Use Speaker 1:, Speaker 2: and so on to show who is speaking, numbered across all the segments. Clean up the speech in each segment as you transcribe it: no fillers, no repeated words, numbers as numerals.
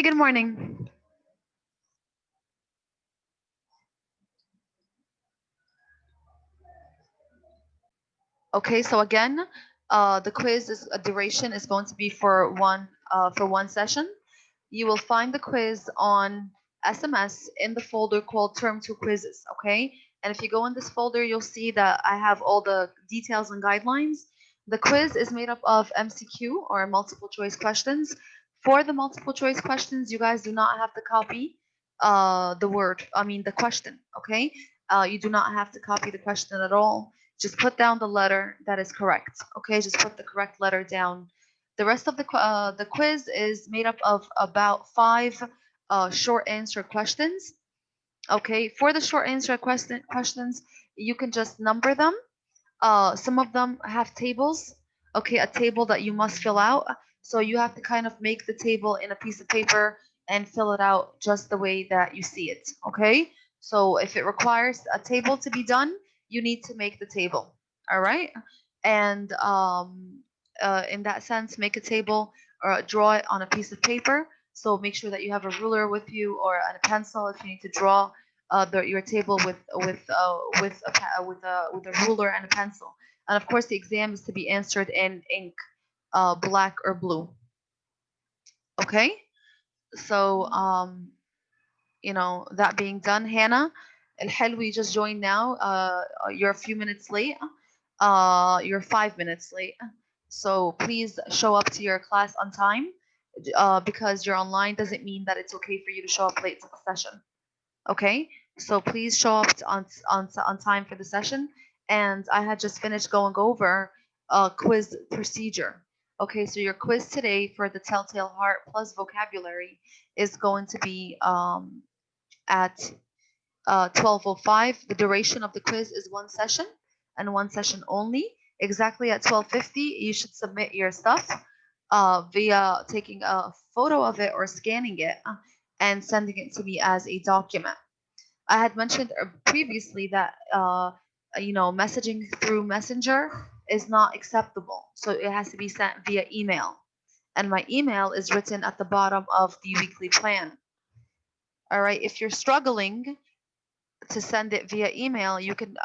Speaker 1: Hey, good morning. Okay, so again, the quiz is duration is going to be for one session. You will find the quiz on SMS in the folder called Term 2 Quizzes, okay? And if you go in this folder, you'll see that I have all the details and guidelines. The quiz is made up of MCQ or multiple choice questions. For the multiple choice questions, you guys do not have to copy the question, okay? You do not have to copy the question at all. Just put down the letter that is correct, okay? Just put the correct letter down. The rest of the quiz is made up of about 5 short answer questions. Okay, for the short answer questions, you can just number them. Some of them have tables. Okay, a table that you must fill out. So you have to kind of make the table in a piece of paper and fill it out just the way that you see it. Okay, so if it requires a table to be done, you need to make the table. All right, and in that sense, make a table or draw it on a piece of paper. So make sure that you have a ruler with you or a pencil if you need to draw your table with a ruler and a pencil. And of course, the exam is to be answered in ink, black or blue. Okay, so that being done, Hannah, we just joined now. You're a few minutes late. You're 5 minutes late. So please show up to your class on time. Because you're online doesn't mean that it's okay for you to show up late to the session. Okay, so please show up on time for the session. And I had just finished going over quiz procedure. Okay, so your quiz today for the Telltale Heart plus vocabulary is going to be at 12:05. The duration of the quiz is one session and one session only. Exactly at 12:50, you should submit your stuff via taking a photo of it or scanning it and sending it to me as a document. I had mentioned previously that messaging through Messenger is not acceptable, so it has to be sent via email. And my email is written at the bottom of the weekly plan. All right, if you're struggling to send it via email,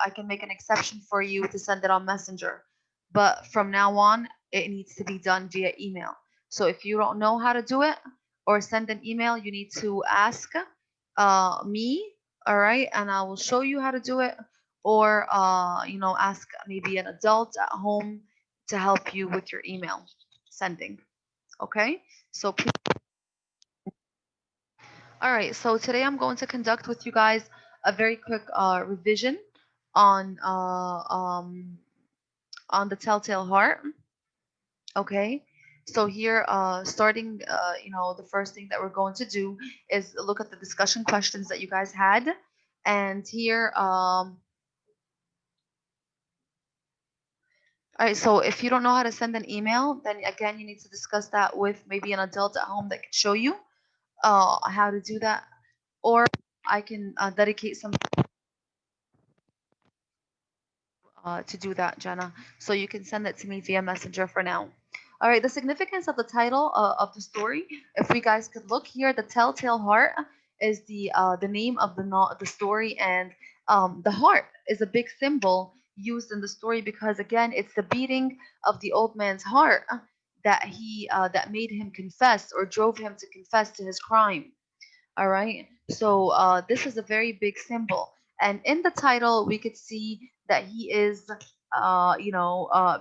Speaker 1: I can make an exception for you to send it on Messenger. But from now on, it needs to be done via email. So if you don't know how to do it or send an email, you need to ask me, all right, and I will show you how to do it, or ask maybe an adult at home to help you with your email sending. Okay, so please. All right, so today I'm going to conduct with you guys a very quick revision on the Telltale Heart. Okay, so here, starting, the first thing that we're going to do is look at the discussion questions that you guys had, and here, all right, so if you don't know how to send an email, then again, you need to discuss that with maybe an adult at home that can show you how to do that, or I can dedicate some to do that, Jenna. So you can send it to me via Messenger for now. All right, the significance of the title of the story, if we guys could look here, the Telltale Heart is the name of the story, and the heart is a big symbol used in the story because again, it's the beating of the old man's heart that made him confess or drove him to confess to his crime. All right. So this is a very big symbol. And in the title, we could see that he is,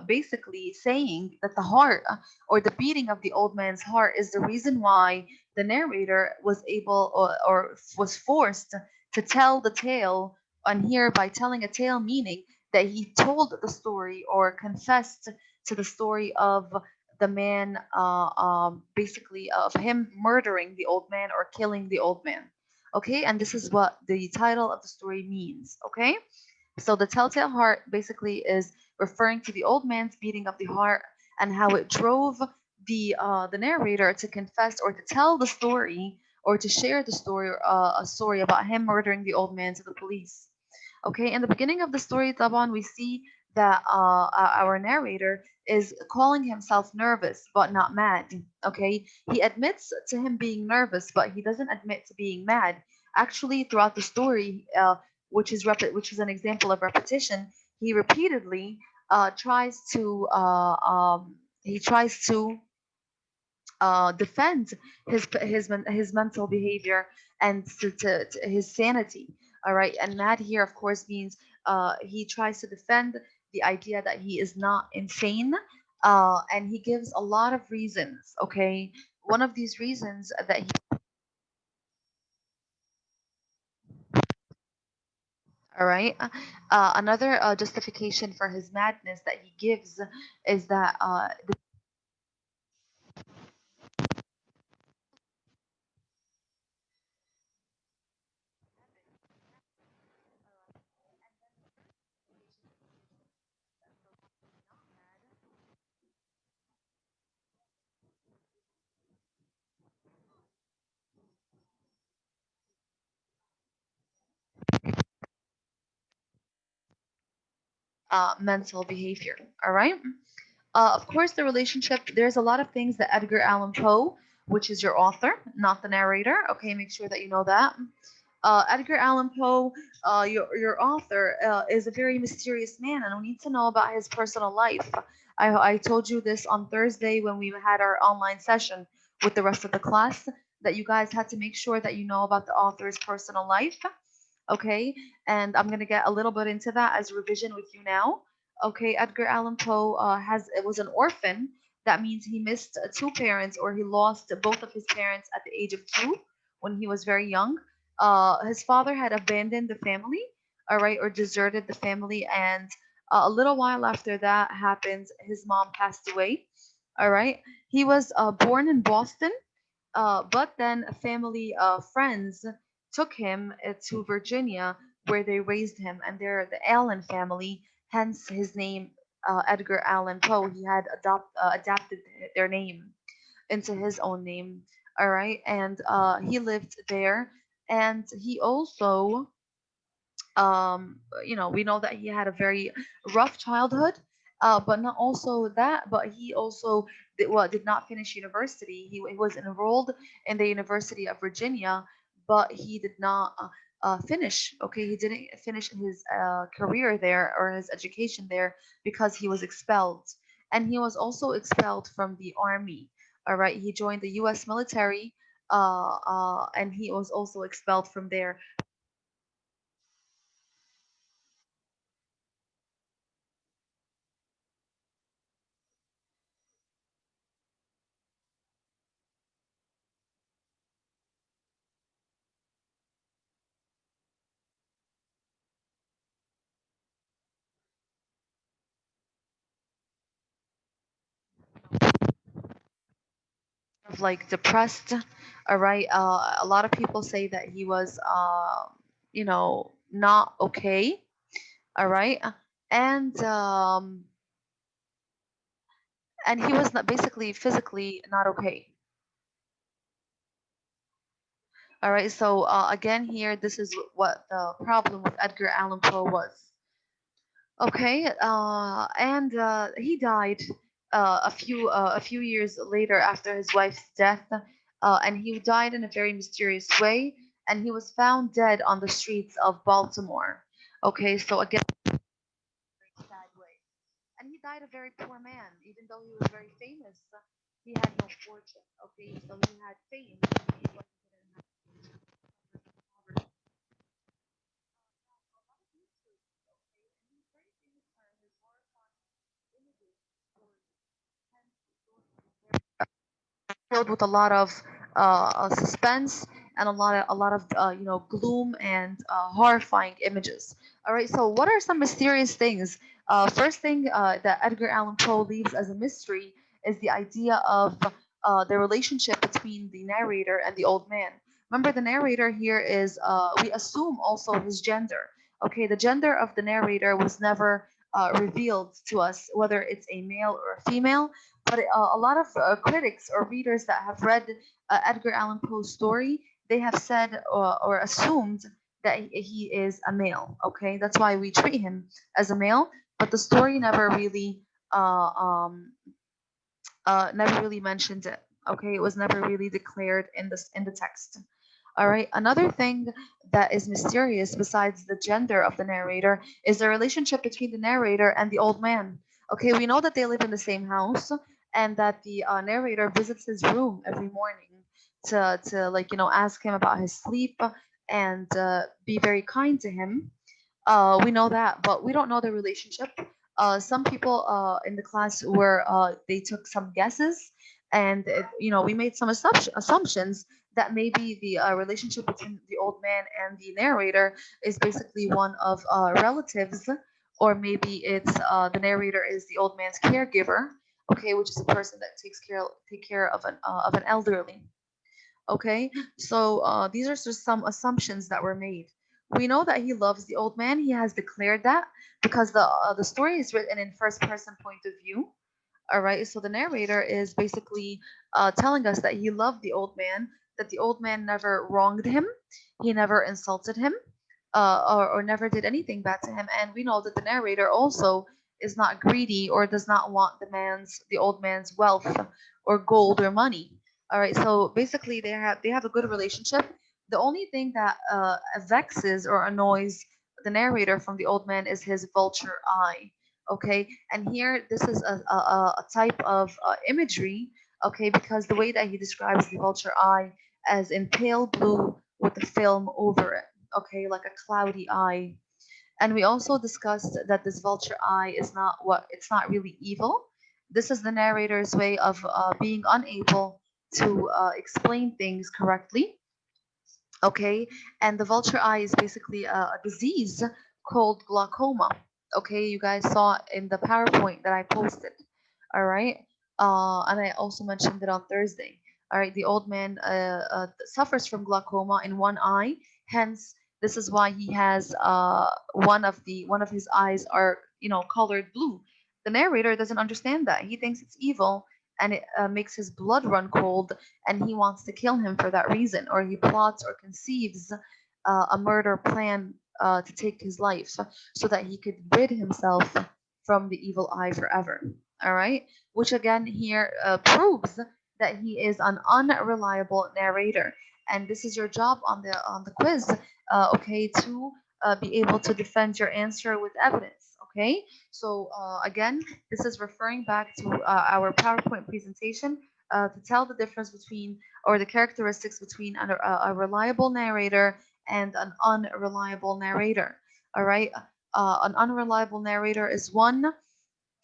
Speaker 1: basically saying that the heart or the beating of the old man's heart is the reason why the narrator was able or was forced to tell the tale. And here, by telling a tale, meaning that he told the story or confessed to the story of the man, basically of him murdering the old man or killing the old man. Okay, and this is what the title of the story means. Okay, so the telltale heart basically is referring to the old man's beating of the heart and how it drove the narrator to confess or to tell the story or to share the story, a story about him murdering the old man to the police. Okay, in the beginning of the story, Taban, we see that our narrator is calling himself nervous but not mad. Okay, he admits to him being nervous, but he doesn't admit to being mad. Actually, throughout the story, which is an example of repetition, he repeatedly tries to he tries to defend his mental behavior and to his sanity. All right, and mad here, of course, means he tries to defend the idea that he is not insane, and he gives a lot of reasons. Okay, one of these reasons that he all right. Another justification for his madness that he gives is that mental behavior. All right. Of course, the relationship, there's a lot of things that Edgar Allan Poe, which is your author, not the narrator. Okay, make sure that you know that. Edgar Allan Poe, your author, is a very mysterious man, and we need to know about his personal life. I told you this on Thursday when we had our online session with the rest of the class, that you guys had to make sure that you know about the author's personal life. Okay, and I'm gonna get a little bit into that as revision with you now. Okay, Edgar Allan Poe has it was an orphan. That means he missed two parents, or he lost both of his parents at the age of two when he was very young. His father had abandoned the family, all right, or deserted the family, and a little while after that happened, his mom passed away. All right, he was born in Boston, but then family friends took him to Virginia, where they raised him, and they're the Allen family, hence his name, Edgar Allan Poe. He had adapted their name into his own name. All right, and he lived there, and he also we know that he had a very rough childhood, but not also that, but he also did not finish university. He was enrolled in the University of Virginia, but he did not finish. Okay, he didn't finish his career there or his education there because he was expelled, and he was also expelled from the army. All right, he joined the U.S. military, and he was also expelled from there. Of like depressed. All right, a lot of people say that he was not okay. All right, and and he was not basically physically not okay. All right, so again here, this is what the problem with Edgar Allan Poe was. Okay, and he died a few years later after his wife's death, and he died in a very mysterious way, and he was found dead on the streets of Baltimore. Okay, so again, very sad way, and he died a very poor man, even though he was very famous. He had no fortune. Okay, so he had fame. He didn't have filled with a lot of suspense and a lot of gloom and horrifying images. All right, so what are some mysterious things? First thing that Edgar Allan Poe leaves as a mystery is the idea of the relationship between the narrator and the old man. Remember, the narrator here is we assume also his gender. Okay, the gender of the narrator was never revealed to us, whether it's a male or a female, but a lot of critics or readers that have read Edgar Allan Poe's story, they have said or assumed that he is a male. Okay, that's why we treat him as a male, but the story uh, um, never really mentioned it. Okay, it was never really declared in the text. All right. Another thing that is mysterious besides the gender of the narrator is the relationship between the narrator and the old man. Okay, we know that they live in the same house and that the narrator visits his room every morning to like ask him about his sleep and be very kind to him. We know that, but we don't know the relationship. Some people in the class were they took some guesses, and we made some assumptions that maybe the relationship between the old man and the narrator is basically one of relatives, or maybe it's the narrator is the old man's caregiver. Okay, which is a person that take care of an elderly. Okay, so these are just some assumptions that were made. We know that he loves the old man. He has declared that because the story is written in first person point of view. All right, so the narrator is basically telling us that he loved the old man, that the old man never wronged him, he never insulted him, or never did anything bad to him. And we know that the narrator also is not greedy or does not want the old man's wealth or gold or money. All right, so basically they have a good relationship. The only thing that vexes or annoys the narrator from the old man is his vulture eye. Okay, and here this is a type of imagery. Okay, because the way that he describes the vulture eye as in pale blue with a film over it. Okay, like a cloudy eye. And we also discussed that this vulture eye is not what it's not really evil. This is the narrator's way of being unable to explain things correctly. Okay, and the vulture eye is basically a disease called glaucoma. Okay, you guys saw it in the PowerPoint that I posted. All right, and I also mentioned it on Thursday. All right, the old man suffers from glaucoma in one eye. Hence, this is why he has one of his eyes are colored blue. The narrator doesn't understand that. He thinks it's evil, and it makes his blood run cold, and he wants to kill him for that reason, or he plots or conceives a murder plan to take his life, so that he could rid himself from the evil eye forever. All right, which again here proves that he is an unreliable narrator, and this is your job on the quiz. Okay, to be able to defend your answer with evidence. Okay, so again, this is referring back to our PowerPoint presentation to tell the difference between, or the characteristics between a reliable narrator and an unreliable narrator. All right. An unreliable narrator is one,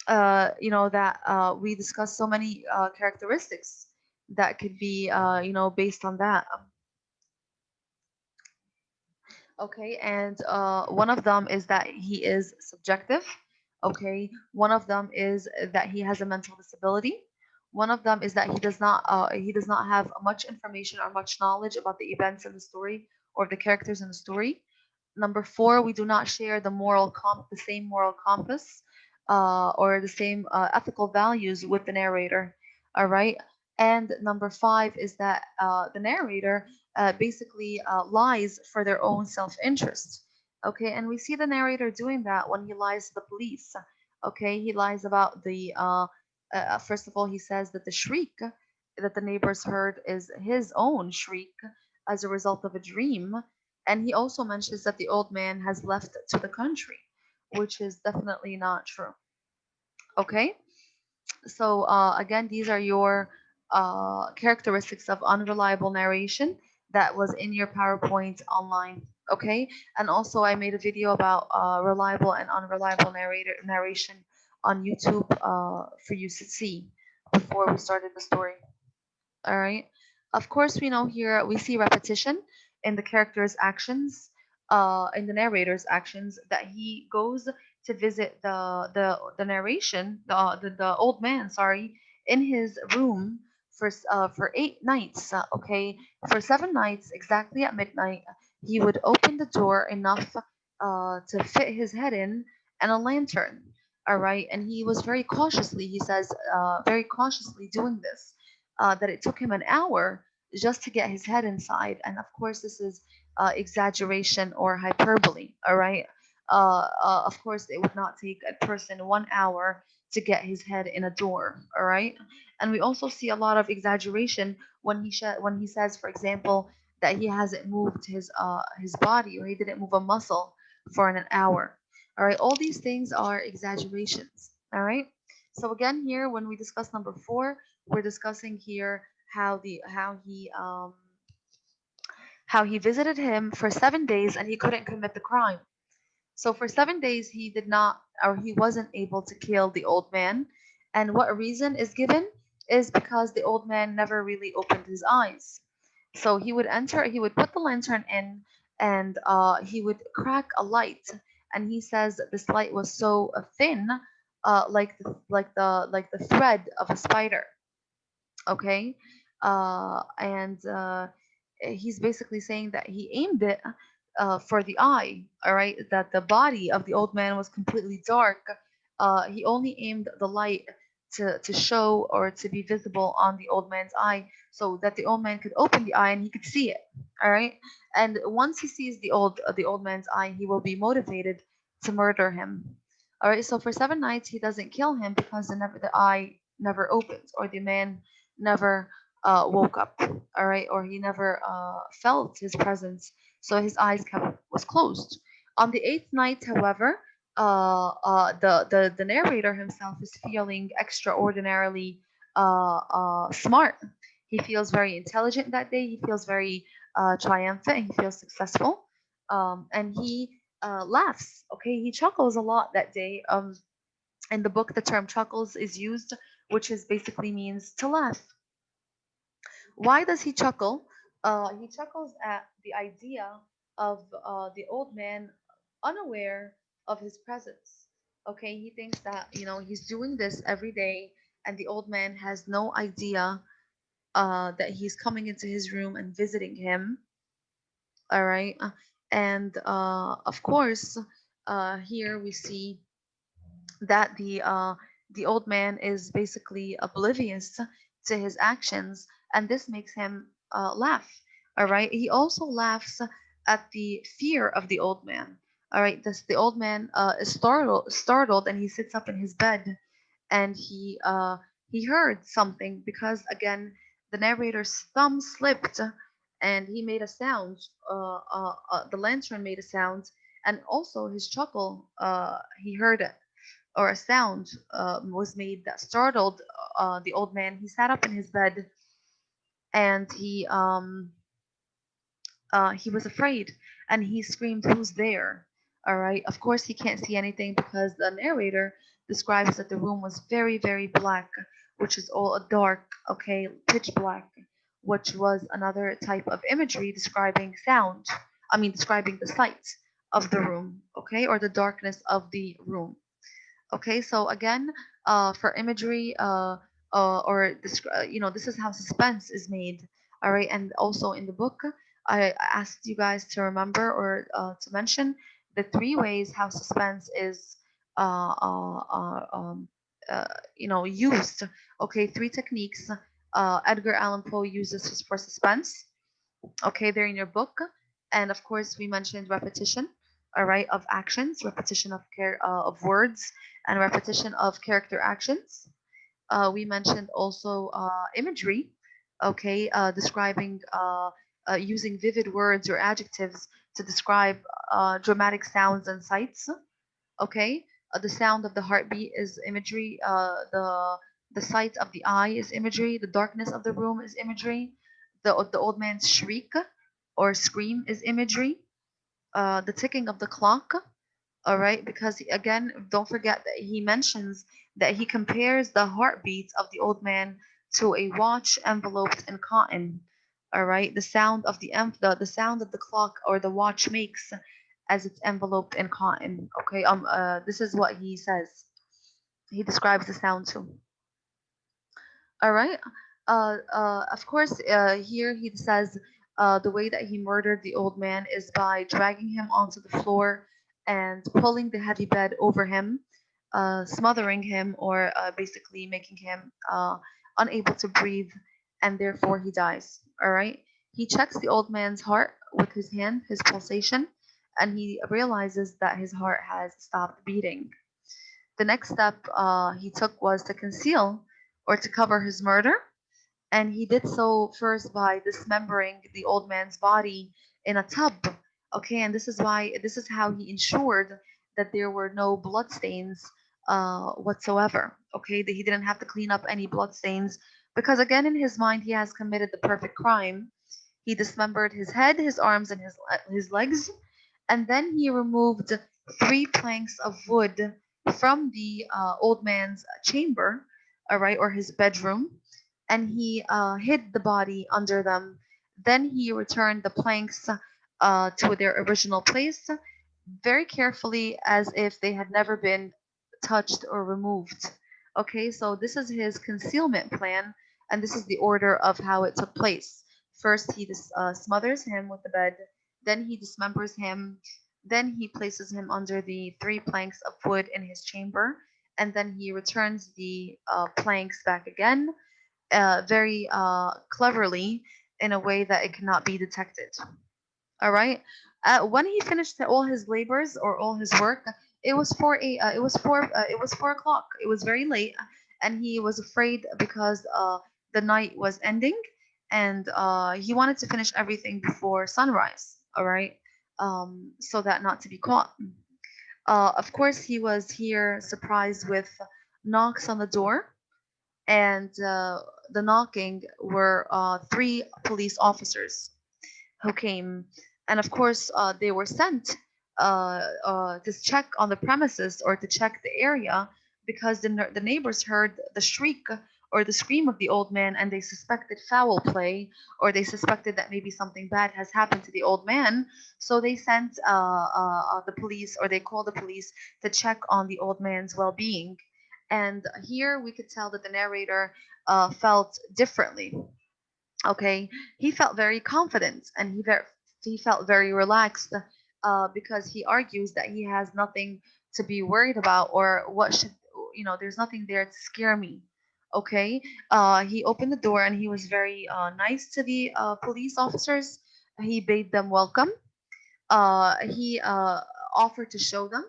Speaker 1: that we discuss so many characteristics that could be, based on that. Okay, and one of them is that he is subjective. Okay, one of them is that he has a mental disability. One of them is that he does not have much information or much knowledge about the events in the story or the characters in the story. Number four, we do not share the same moral compass, or the same ethical values with the narrator. All right. And number five is that the narrator basically lies for their own self-interest. Okay, and we see the narrator doing that when he lies to the police. Okay, he lies about first of all, he says that the shriek that the neighbors heard is his own shriek as a result of a dream. And he also mentions that the old man has left to the country, which is definitely not true. Okay, so again, these are your characteristics of unreliable narration that was in your PowerPoint online. Okay, and also I made a video about reliable and unreliable narration on YouTube for you to see before we started the story. All right. Of course, we know here we see repetition in the character's actions, in the narrator's actions, that he goes to visit the old man, sorry, in his room for 8 nights. Okay, for 7 nights, exactly at midnight, he would open the door enough to fit his head in and a lantern. All right, and he was very cautiously, he says, very cautiously doing this, that it took him an hour just to get his head inside. And of course, this is exaggeration or hyperbole. All right. Of course, it would not take a person 1 hour to get his head in a door. All right, and we also see a lot of exaggeration when when he says, for example, that he hasn't moved his body, or he didn't move a muscle for an hour. All right, all these things are exaggerations. All right. So again, here when we discuss number four, we're discussing here how he visited him for 7 days and he couldn't commit the crime. So for 7 days he did not, or he wasn't able to kill the old man. And what reason is given is because the old man never really opened his eyes. So he would put the lantern in, and he would crack a light. And he says that this light was so thin, like the thread of a spider. Okay, and he's basically saying that he aimed it for the eye. All right, that the body of the old man was completely dark. He only aimed the light to show or to be visible on the old man's eye, so that the old man could open the eye and he could see it. All right, and once he sees the old man's eye, he will be motivated to murder him. All right, so for 7 nights he doesn't kill him because the eye never opens, or the man never woke up. All right, or he never felt his presence, so his eyes was closed. On the eighth night, however, the narrator himself is feeling extraordinarily smart. He feels very intelligent that day. He feels very triumphant. He feels successful, and he laughs. Okay, he chuckles a lot that day. In the book, the term chuckles is used, which is basically means to laugh. Why does he chuckle? He chuckles at the idea of the old man unaware of his presence. Okay, he thinks that he's doing this every day, and the old man has no idea that he's coming into his room and visiting him. All right, and of course, here we see that the old man is basically oblivious to his actions, and this makes him laugh. All right. He also laughs at the fear of the old man. All right. The old man is startled, and he sits up in his bed, and he heard something because again the narrator's thumb slipped, and he made a sound. The lantern made a sound, and also his chuckle. He heard it, or a sound was made that startled the old man. He sat up in his bed, and he was afraid, and he screamed, "Who's there?" All right. Of course, he can't see anything because the narrator describes that the room was very, very black, which is all a dark, okay, pitch black, which was another type of imagery describing sound. I mean, describing the sight of the room, okay, or the darkness of the room. Okay, so again, for imagery, or this is how suspense is made. All right, and also in the book, I asked you guys to remember, or to mention the three ways how suspense is, uh, uh, uh, um, uh, used. Okay, three techniques. Edgar Allan Poe uses for suspense. Okay, they're in your book. And of course, we mentioned repetition, all right, of actions, repetition of words, and repetition of character actions. We mentioned also imagery, okay, describing, using vivid words or adjectives to describe dramatic sounds and sights. Okay, the sound of the heartbeat is imagery. The sight of the eye is imagery. The darkness of the room is imagery. The old man's shriek or scream is imagery. The ticking of the clock. All right, because again, don't forget that he mentions that he compares the heartbeat of the old man to a watch enveloped in cotton. All right, the sound that the clock or the watch makes as it's enveloped in cotton. Okay, this is what he says. He describes the sound too. All right. Of course, here he says the way that he murdered the old man is by dragging him onto the floor and pulling the heavy bed over him, smothering him, or basically making him unable to breathe, and therefore he dies. All right. He checks the old man's heart with his hand, his pulsation, and he realizes that his heart has stopped beating. The next step he took was to conceal or to cover his murder, and he did so first by dismembering the old man's body in a tub. Okay, and this is how he ensured that there were no bloodstains whatsoever. Okay, that he didn't have to clean up any bloodstains because, again, in his mind, he has committed the perfect crime. He dismembered his head, his arms, and his legs, and then he removed three planks of wood from the old man's chamber, all right, or his bedroom, and he hid the body under them. Then he returned the planks to their original place very carefully as if they had never been touched or removed. Okay, so this is his concealment plan, and this is the order of how it took place. First, he smothers him with the bed, then he dismembers him, then he places him under the three planks of wood in his chamber, and then he returns the planks back again very cleverly in a way that it cannot be detected. All right. When he finished all his labors or all his work, it was 4 o'clock. It was very late, and he was afraid because the night was ending, and he wanted to finish everything before sunrise. All right. So that not to be caught. Of course, he was here surprised with knocks on the door, and the knocking were three police officers who came, and of course they were sent to check on the premises or to check the area because the neighbors heard the shriek or the scream of the old man, and they suspected foul play, or they suspected that maybe something bad has happened to the old man. So they sent the police, or they called the police to check on the old man's well-being. And here we could tell that the narrator felt differently. Okay, he felt very confident, and he felt very relaxed because he argues that he has nothing to be worried about, or what should, there's nothing there to scare me. Okay, he opened the door and he was very nice to the police officers. He bade them welcome. He offered to show them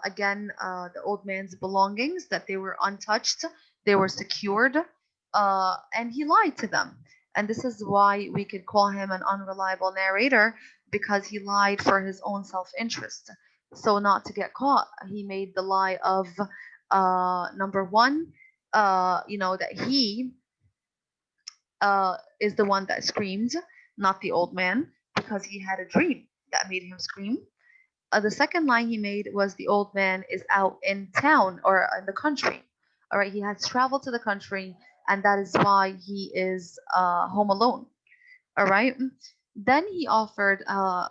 Speaker 1: again the old man's belongings, that they were untouched, they were secured, and he lied to them. And this is why we could call him an unreliable narrator, because he lied for his own self-interest. So not to get caught, he made the lie of number one, that he is the one that screamed, not the old man, because he had a dream that made him scream. The second line he made was the old man is out in town or in the country. All right, he has traveled to the country, and that is why he is home alone. All right. Then he offered,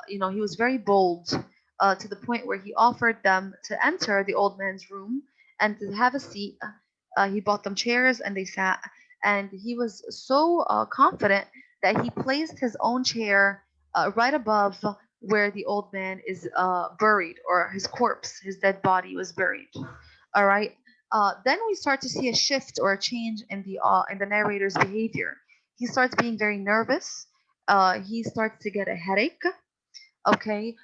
Speaker 1: he was very bold to the point where he offered them to enter the old man's room and to have a seat. He bought them chairs and they sat. And he was so confident that he placed his own chair right above where the old man is buried, or his corpse, his dead body was buried. All right. Then we start to see a shift or a change in the narrator's behavior. He starts being very nervous. He starts to get a headache. Okay.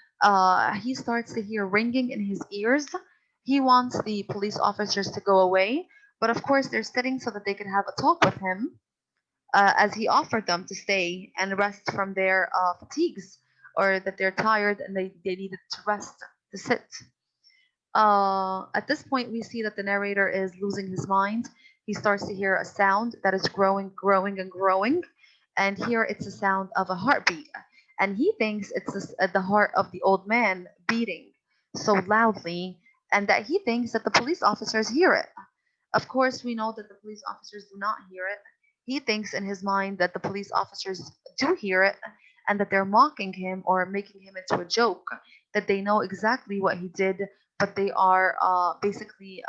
Speaker 1: He starts to hear ringing in his ears. He wants the police officers to go away, but of course they're sitting so that they can have a talk with him, as he offered them to stay and rest from their fatigues, or that they're tired and they needed to rest, to sit. At this point, we see that the narrator is losing his mind. He starts to hear a sound that is growing, growing, and growing. And here it's the sound of a heartbeat. And he thinks it's the heart of the old man beating so loudly, and that he thinks that the police officers hear it. Of course, we know that the police officers do not hear it. He thinks in his mind that the police officers do hear it, and that they're mocking him or making him into a joke, that they know exactly what he did, but they are basically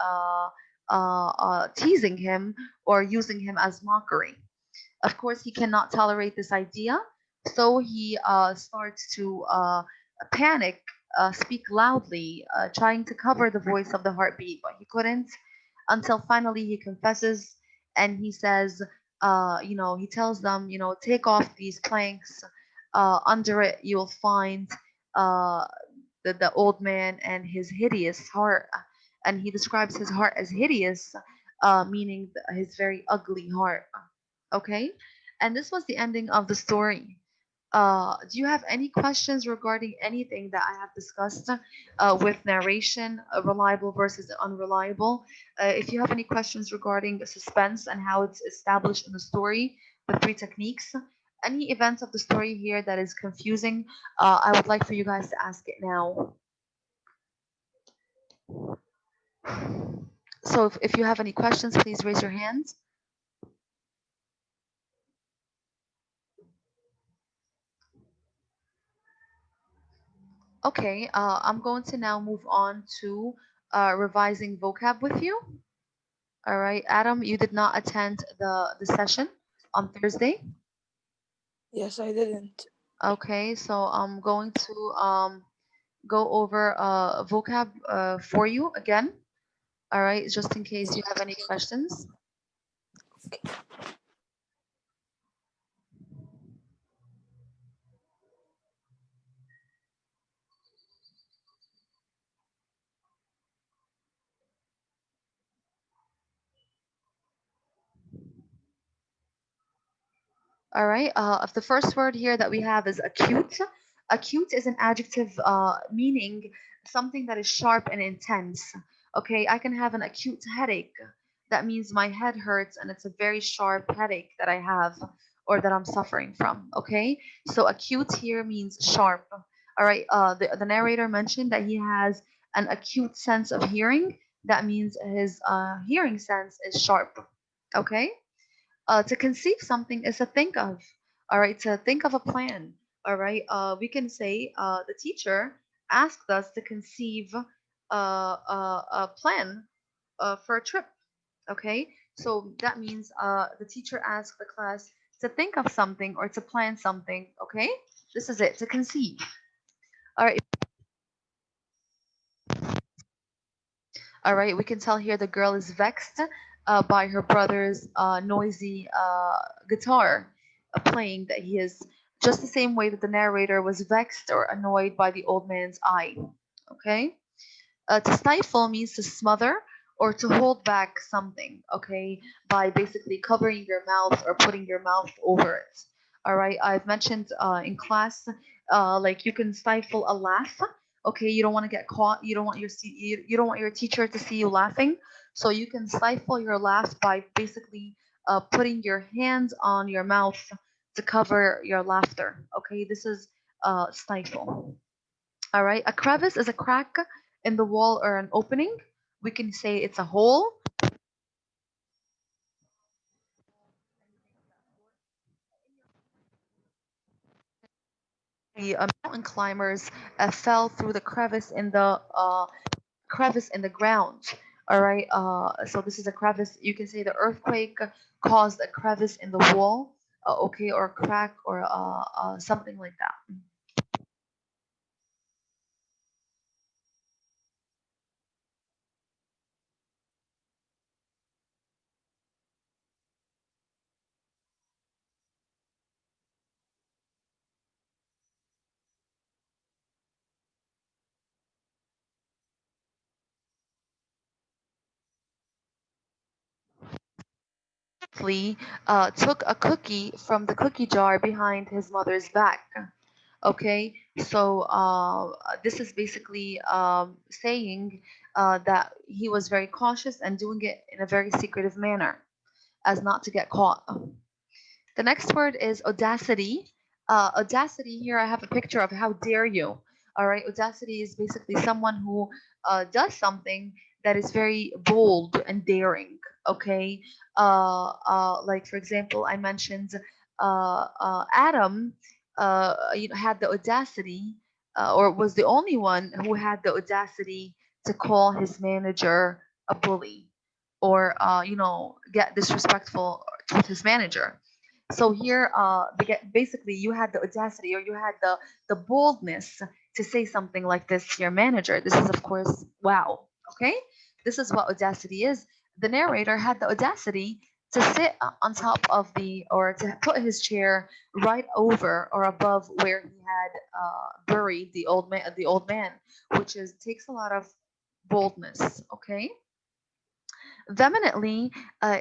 Speaker 1: teasing him or using him as mockery. Of course, he cannot tolerate this idea, so he starts to panic, speak loudly, trying to cover the voice of the heartbeat, but he couldn't, until finally he confesses, and he says, he tells them, take off these planks. Under it, you'll find the old man and his hideous heart, and he describes his heart as hideous, meaning his very ugly heart. Okay, and this was the ending of the story. Do you have any questions regarding anything that I have discussed with narration, reliable versus unreliable? If you have any questions regarding the suspense and how it's established in the story, the three techniques, any events of the story here that is confusing, I would like for you guys to ask it now. So if you have any questions, please raise your hands. Okay, I'm going to now move on to revising vocab with you. All right, Adam, you did not attend the session on Thursday.
Speaker 2: Yes, I didn't.
Speaker 1: Okay, so I'm going to go over vocab for you again. All right, just in case you have any questions.
Speaker 2: Okay.
Speaker 1: All right. The first word here that we have is acute. Acute is an adjective meaning something that is sharp and intense. Okay, I can have an acute headache. That means my head hurts and it's a very sharp headache that I have or that I'm suffering from. Okay, so acute here means sharp. All right. The narrator mentioned that he has an acute sense of hearing. That means his hearing sense is sharp. Okay. To conceive something is to think of. All right, to think of a plan. All right, we can say the teacher asked us to conceive a plan for a trip. Okay, so that means the teacher asked the class to think of something or to plan something. Okay, this is it, to conceive. All right. All right, we can tell here the girl is vexed by her brother's noisy guitar playing, that he is just the same way that the narrator was vexed or annoyed by the old man's eye. Okay? To stifle means to smother or to hold back something, okay, by basically covering your mouth or putting your mouth over it. All right, I've mentioned in class, like you can stifle a laugh. Okay, you don't want to get caught. You don't want you don't want your teacher to see you laughing, so you can stifle your laugh by basically putting your hands on your mouth to cover your laughter. Okay, this is stifle. All right, a crevice is a crack in the wall or an opening. We can say it's a hole. The mountain climbers fell through the crevice in the ground. All right, so this is a crevice. You can say the earthquake caused a crevice in the wall, okay, or a crack or something like that. Flea took a cookie from the cookie jar behind his mother's back. Okay, so this is basically saying that he was very cautious and doing it in a very secretive manner as not to get caught. The next word is audacity. Audacity, here I have a picture of how dare you. All right, audacity is basically someone who does something that is very bold and daring. Okay, like for example, I mentioned Adam, had the audacity, or was the only one who had the audacity to call his manager a bully, or get disrespectful with his manager. So here, basically, you had the audacity or you had the boldness to say something like this to your manager. This is, of course, wow. Okay, this is what audacity is. The narrator had the audacity to sit on top of the, or to put his chair right over or above where he had buried the old man, which is takes a lot of boldness. Okay. Vehemently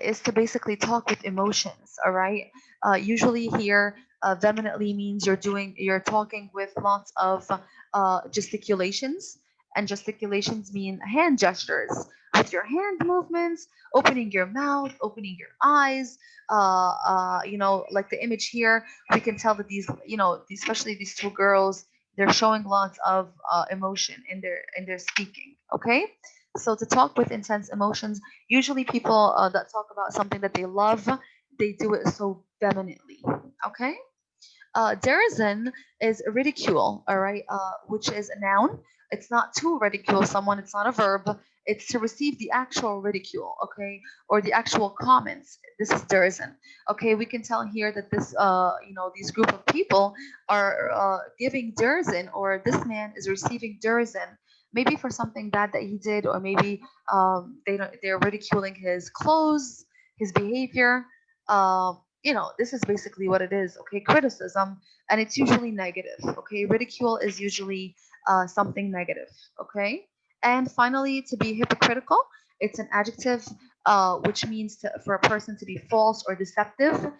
Speaker 1: is to basically talk with emotions. All right. Usually here, vehemently means you're talking with lots of gesticulations, and gesticulations mean hand gestures with your hand movements, opening your mouth, opening your eyes. Like the image here, we can tell that these, especially these two girls, they're showing lots of emotion in their speaking. Okay. So to talk with intense emotions, usually people that talk about something that they love, they do it so vehemently. Okay. Derision is ridicule, all right, which is a noun. It's not to ridicule someone, it's not a verb. It's to receive the actual ridicule, okay, or the actual comments. This is derision. Okay, we can tell here that these group of people are giving derision, or this man is receiving derision, maybe for something bad that he did, or maybe they're ridiculing his clothes, his behavior. This is basically what it is. Okay, criticism, and it's usually negative. Okay, ridicule is usually something negative. Okay, and finally, to be hypocritical, it's an adjective which means for a person to be false or deceptive.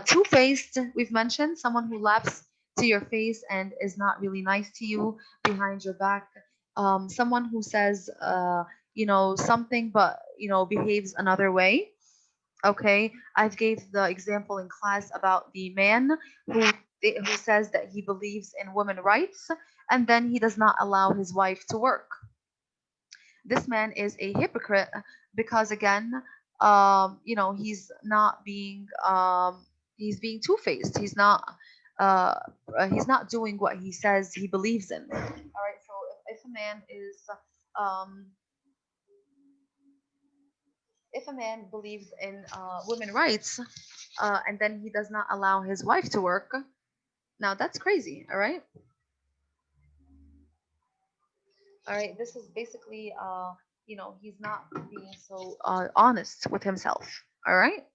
Speaker 1: Two-faced, we've mentioned, someone who laughs to your face and is not really nice to you behind your back. Someone who says something, but behaves another way. Okay, I've gave the example in class about the man who who says that he believes in women rights, and then he does not allow his wife to work. This man is a hypocrite because again, he's being two-faced. Uh, he's not doing what he says he believes in. All right, so if a man is um, if a man believes in women rights, and then he does not allow his wife to work, now that's crazy. All right, this is basically he's not being so honest with himself. All right,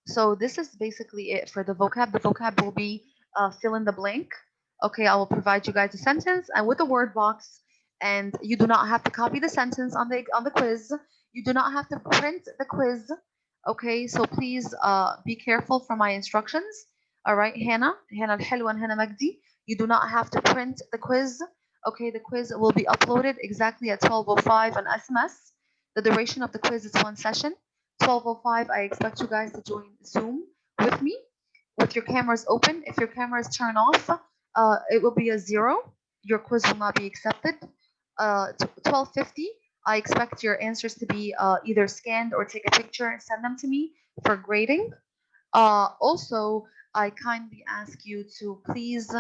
Speaker 1: so this is basically it for the vocab. The vocab will be fill in the blank. Okay, I will provide you guys a sentence and with a word box, and you do not have to copy the sentence on the quiz. You do not have to print the quiz. Okay, so please be careful for my instructions. All right, Hannah الحلوة and Hannah Magdi, you do not have to print the quiz. Okay, the quiz will be uploaded exactly at 12:05 on SMS. The duration of the quiz is one session. 12:05, I expect you guys to join Zoom with me with your cameras open. If your cameras turn off, it will be a zero. Your quiz will not be accepted. 12:50, I expect your answers to be either scanned or take a picture and send them to me for grading. Also, I kindly ask you to please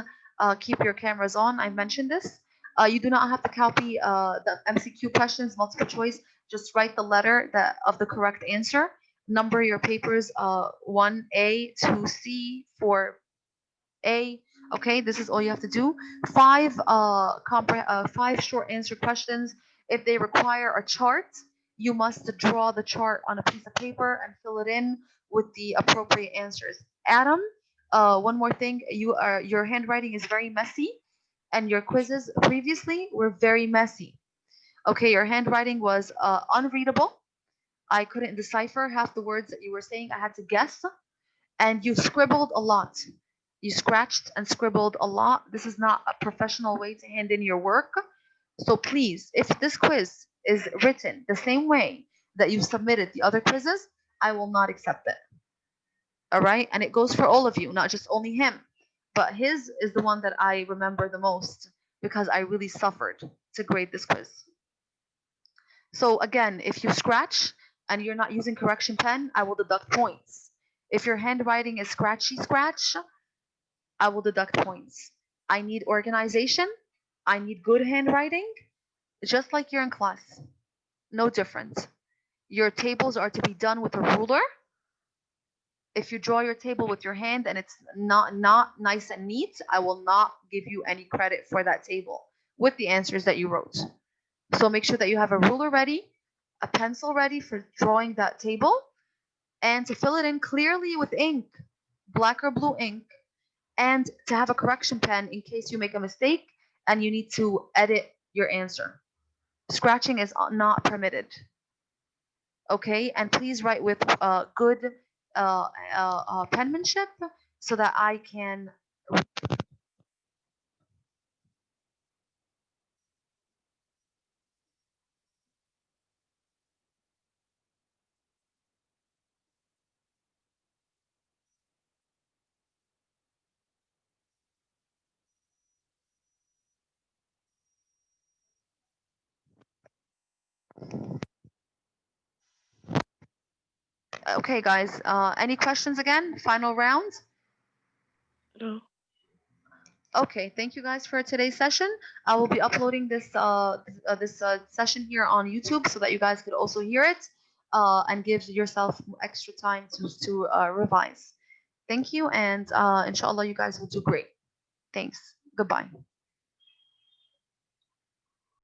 Speaker 1: keep your cameras on. I mentioned this. You do not have to copy the MCQ questions, multiple choice. Just write the letter of the correct answer. Number your papers 1A, 2C, 4A. Okay, this is all you have to do. Five short answer questions. If they require a chart, you must draw the chart on a piece of paper and fill it in with the appropriate answers. Adam, one more thing, your handwriting is very messy, and your quizzes previously were very messy. Okay, your handwriting was unreadable. I couldn't decipher half the words that you were saying. I had to guess, and you scribbled a lot. You scratched and scribbled a lot. This is not a professional way to hand in your work. So please, if this quiz is written the same way that you submitted the other quizzes, I will not accept it. All right? And it goes for all of you, not just only him. But his is the one that I remember the most because I really suffered to grade this quiz. So again, if you scratch and you're not using correction pen, I will deduct points. If your handwriting is scratch, I will deduct points. I need organization. I need good handwriting, just like you're in class. No different. Your tables are to be done with a ruler. If you draw your table with your hand and it's not nice and neat, I will not give you any credit for that table with the answers that you wrote. So make sure that you have a ruler ready, a pencil ready for drawing that table, and to fill it in clearly with ink, black or blue ink, and to have a correction pen in case you make a mistake and you need to edit your answer. Scratching is not permitted. Okay, and please write with good penmanship so that I can. Okay, guys, any questions again? Final round?
Speaker 2: No.
Speaker 1: Okay, thank you guys for today's session. I will be uploading this session here on YouTube so that you guys could also hear it and give yourself extra time to revise. Thank you, and inshallah, you guys will do great. Thanks. Goodbye.